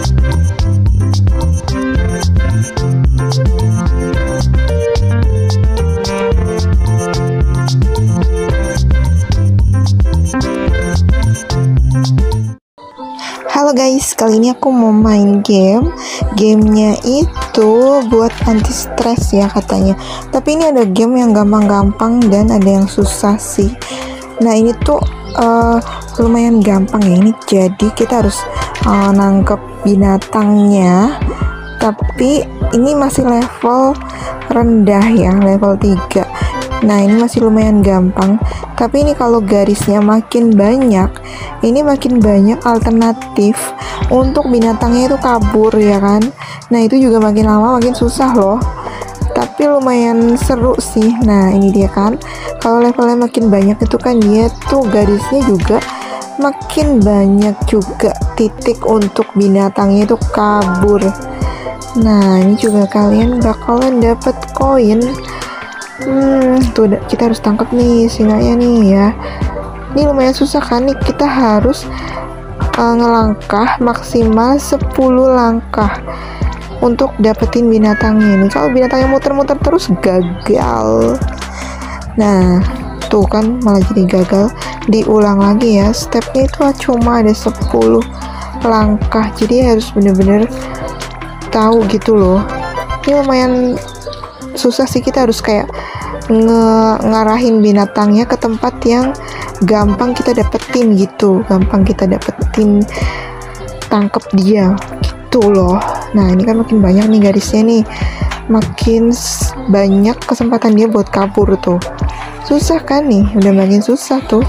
Halo guys, kali ini aku mau main gamenya itu buat anti stres ya katanya. Tapi ini ada game yang gampang-gampang dan ada yang susah sih. Nah ini tuh lumayan gampang ya ini. Jadi kita harus nangkep binatangnya. Tapi ini masih level rendah ya, level 3. Nah ini masih lumayan gampang. Tapi ini kalau garisnya makin banyak, ini makin banyak alternatif untuk binatangnya itu kabur ya kan. Nah itu juga makin lama makin susah loh. Tapi lumayan seru sih. Nah ini dia kan, kalau levelnya makin banyak itu kan dia tuh garisnya juga makin banyak juga titik untuk binatangnya itu kabur. Nah ini juga kalian bakalan dapat koin. Tuh kita harus tangkap nih singanya nih ya. Ini lumayan susah kan nih, kita harus ngelangkah maksimal 10 langkah untuk dapetin binatangnya ini. Kalau binatangnya muter-muter terus gagal. Nah tuh kan malah jadi gagal. Diulang lagi ya, stepnya itu cuma ada 10 langkah, jadi harus bener-bener tahu gitu loh. Ini lumayan susah sih, kita harus kayak ngarahin binatangnya ke tempat yang gampang kita dapetin gitu, gampang kita dapetin tangkep dia gitu loh. Nah ini kan makin banyak nih garisnya nih, makin banyak kesempatan dia buat kabur tuh. Susah kan nih, udah makin susah tuh.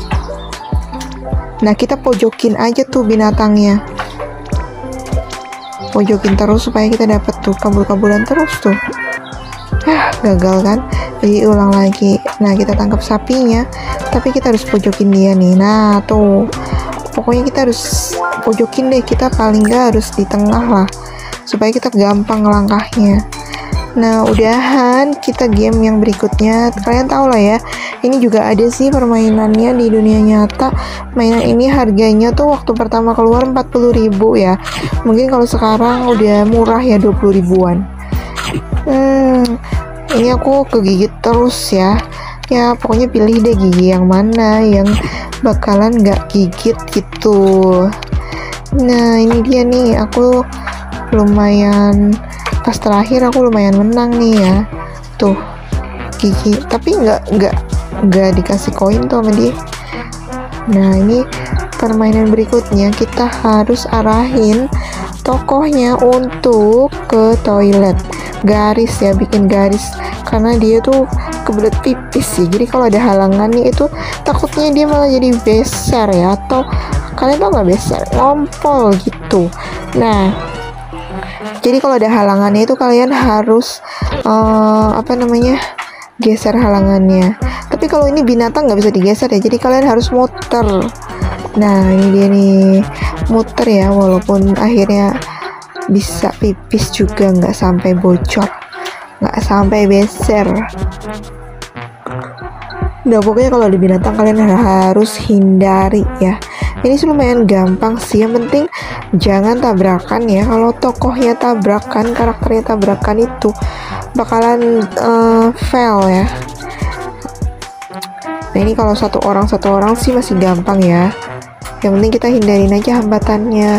Nah kita pojokin aja tuh binatangnya, pojokin terus supaya kita dapet tuh kabur-kaburan terus tuh. Gagal kan, jadi ulang lagi. Nah kita tangkap sapinya, tapi kita harus pojokin dia nih. Nah tuh pokoknya kita harus pojokin deh, kita paling nggak harus di tengah lah supaya kita gampang langkahnya. Nah udahan, kita game yang berikutnya. Kalian tahu lah ya, ini juga ada sih permainannya di dunia nyata. Mainan ini harganya tuh waktu pertama keluar 40.000 ya. Mungkin kalau sekarang udah murah ya, 20 ribuan. Ini aku kegigit terus ya. Ya pokoknya pilih deh gigi yang mana yang bakalan nggak gigit gitu. Nah ini dia nih, aku lumayan pas terakhir aku lumayan menang nih ya. Tuh gigi, tapi nggak dikasih koin tuh sama dia. Nah ini permainan berikutnya, kita harus arahin tokohnya untuk ke toilet. Garis ya, bikin garis karena dia tuh kebelet pipis sih. Jadi kalau ada halangannya itu takutnya dia malah jadi beser ya, atau kalian tau nggak beser, ngompol gitu. Nah jadi kalau ada halangannya itu kalian harus geser halangannya. Tapi kalau ini binatang nggak bisa digeser ya, jadi kalian harus muter. Nah ini dia nih, muter ya, walaupun akhirnya bisa pipis juga nggak sampai bocor, nggak sampai beser. Nah pokoknya kalau di binatang kalian harus hindari ya. Ini sih lumayan gampang sih, yang penting jangan tabrakan ya. Kalau tokohnya tabrakan, karakternya tabrakan itu bakalan fail ya. Nah ini kalau satu orang sih masih gampang ya. Yang penting kita hindarin aja hambatannya.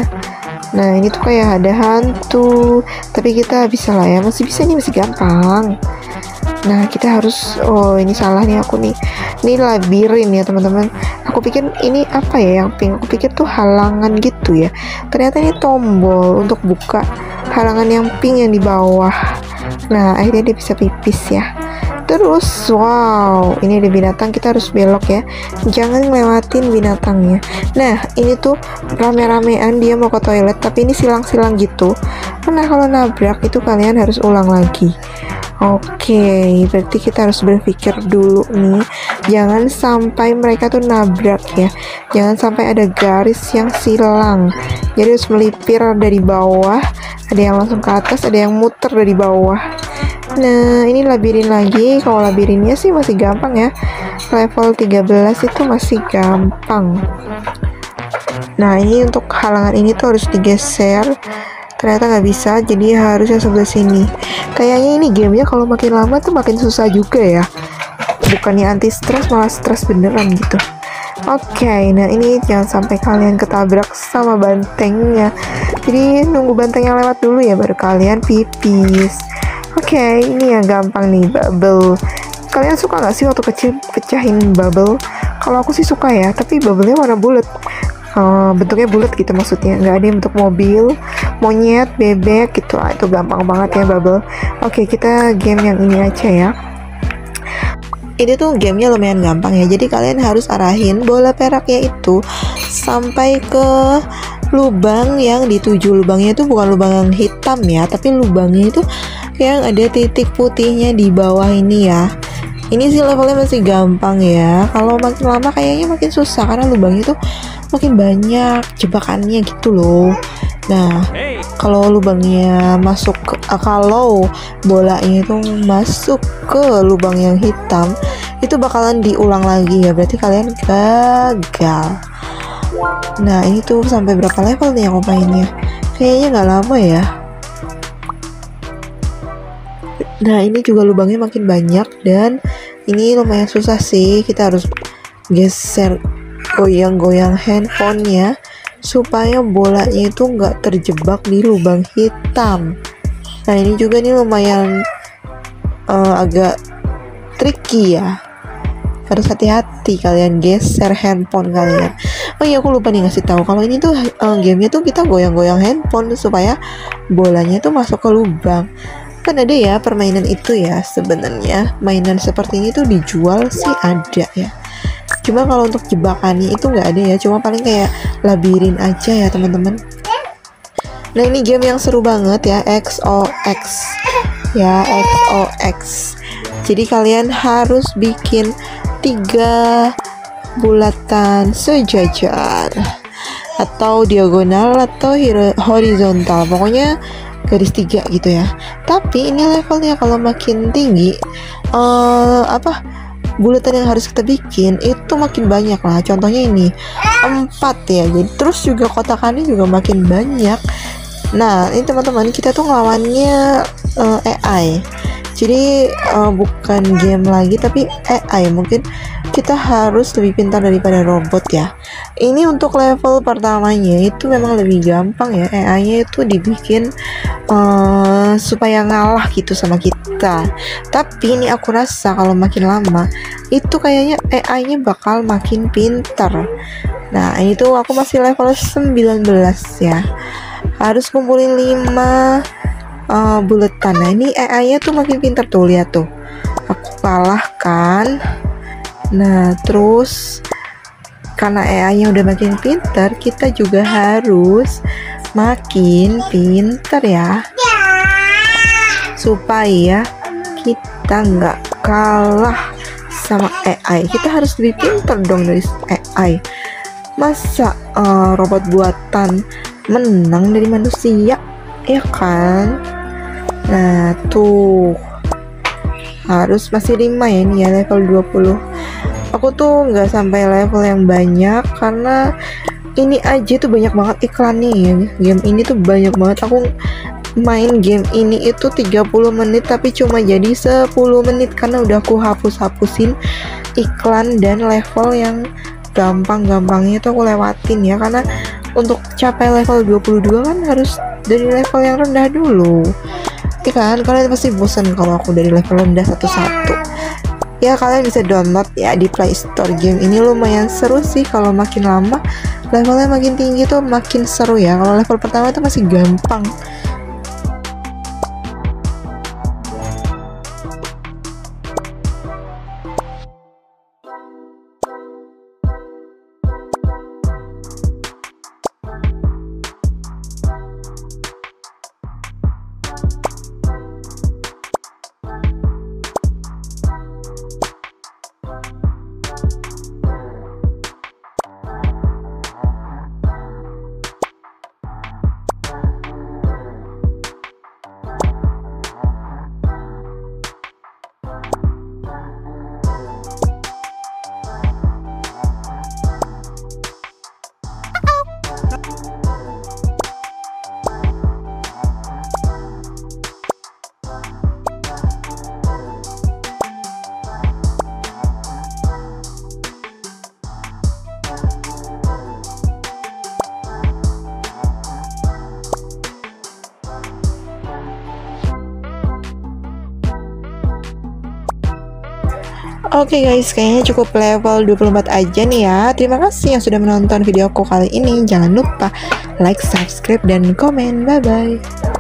Nah ini tuh kayak ada hantu, tapi kita bisa lah ya, masih bisa nih, masih gampang. Nah kita harus, oh ini salah nih aku nih, ini labirin ya teman-teman. Aku pikir ini apa ya yang pink, aku pikir tuh halangan gitu ya, ternyata ini tombol untuk buka halangan yang pink yang di bawah. Nah akhirnya dia bisa pipis ya. Terus wow, ini ada binatang, kita harus belok ya, jangan lewatin binatangnya. Nah ini tuh rame-ramean dia mau ke toilet, tapi ini silang-silang gitu. Nah kalau nabrak itu kalian harus ulang lagi. Oke, berarti kita harus berpikir dulu nih, jangan sampai mereka tuh nabrak ya, jangan sampai ada garis yang silang. Jadi harus melipir dari bawah, ada yang langsung ke atas, ada yang muter dari bawah. Nah ini labirin lagi. Kalau labirinnya sih masih gampang ya, level 13 itu masih gampang. Nah ini untuk halangan ini tuh harus digeser ternyata nggak bisa, jadi harusnya sebelah sini. Kayaknya ini gamenya kalau makin lama tuh makin susah juga ya, bukannya anti stres malah stres beneran gitu. Oke, nah ini jangan sampai kalian ketabrak sama bantengnya, jadi nunggu bantengnya lewat dulu ya baru kalian pipis. Oke, ini yang gampang nih, bubble. Kalian suka nggak sih waktu kecil pecahin bubble? Kalau aku sih suka ya, tapi bubble-nya warna bulat. Bentuknya bulat gitu maksudnya, nggak ada yang bentuk mobil, monyet, bebek gitu lah. Itu gampang banget ya bubble. Oke, kita game yang ini aja ya. Ini tuh gamenya lumayan gampang ya, jadi kalian harus arahin bola peraknya itu sampai ke lubang yang dituju. Lubangnya itu bukan lubang yang hitam ya, tapi lubangnya itu yang ada titik putihnya di bawah ini ya. Ini sih levelnya masih gampang ya, kalau makin lama kayaknya makin susah karena lubangnya tuh makin banyak jebakannya gitu loh. Nah, kalau lubangnya masuk kalau bolanya itu masuk ke lubang yang hitam, itu bakalan diulang lagi ya, berarti kalian gagal. Nah, ini tuh sampai berapa level nih aku mainnya? Kayaknya nggak lama ya. Nah, ini juga lubangnya makin banyak dan ini lumayan susah sih. Kita harus geser, goyang-goyang handphonenya supaya bolanya itu nggak terjebak di lubang hitam. Nah, ini juga nih lumayan agak tricky ya. Harus hati-hati kalian geser handphone kalian. Oh iya, aku lupa nih ngasih tahu kalau ini tuh gamenya tuh kita goyang-goyang handphone supaya bolanya tuh masuk ke lubang. Kan ada ya permainan itu ya, sebenarnya mainan seperti ini tuh dijual sih ada ya, cuma kalau untuk jebakannya itu nggak ada ya, cuma paling kayak labirin aja ya teman-teman. Nah, ini game yang seru banget ya, XOX ya, XOX. Jadi kalian harus bikin 3 bulatan sejajar atau diagonal atau horizontal, pokoknya garis 3 gitu ya. Tapi ini levelnya kalau makin tinggi bulatan yang harus kita bikin itu makin banyak lah. Contohnya ini 4 ya, jadi terus juga kotakannya juga makin banyak. Nah, ini teman-teman, kita tuh ngelawannya AI, jadi bukan game lagi tapi AI. Mungkin kita harus lebih pintar daripada robot ya. Ini untuk level pertamanya itu memang lebih gampang ya, AI-nya itu dibikin supaya ngalah gitu sama kita. Tapi ini aku rasa kalau makin lama itu kayaknya AI-nya bakal makin pintar. Nah, ini tuh aku masih level 19 ya, harus kumpulin 5 buletan. Nah, ini AI-nya tuh makin pintar tuh, lihat tuh, aku kalahkan. Nah, terus karena AI-nya udah makin pintar, kita juga harus makin pintar ya, supaya kita nggak kalah sama AI. Kita harus lebih pintar dong dari AI. Masa robot buatan menang dari manusia, ya kan? Nah, tuh harus masih 5 ya, ini ya level 20. Aku tuh nggak sampai level yang banyak karena ini aja tuh banyak banget iklannya ya. Game ini tuh banyak banget. Aku main game ini itu 30 menit tapi cuma jadi 10 menit karena udah aku hapus-hapusin iklan, dan level yang gampang-gampangnya itu aku lewatin ya, karena untuk capai level 22 kan harus dari level yang rendah dulu. Ya kan, kalian pasti bosan kalau aku dari level rendah satu-satu. Ya, kalian bisa download ya di Play Store. Game ini lumayan seru sih, kalau makin lama levelnya makin tinggi tuh makin seru ya. Kalau level pertama itu masih gampang. Oke guys, kayaknya cukup level 24 aja nih ya. Terima kasih yang sudah menonton videoku kali ini. Jangan lupa like, subscribe, dan komen. Bye-bye.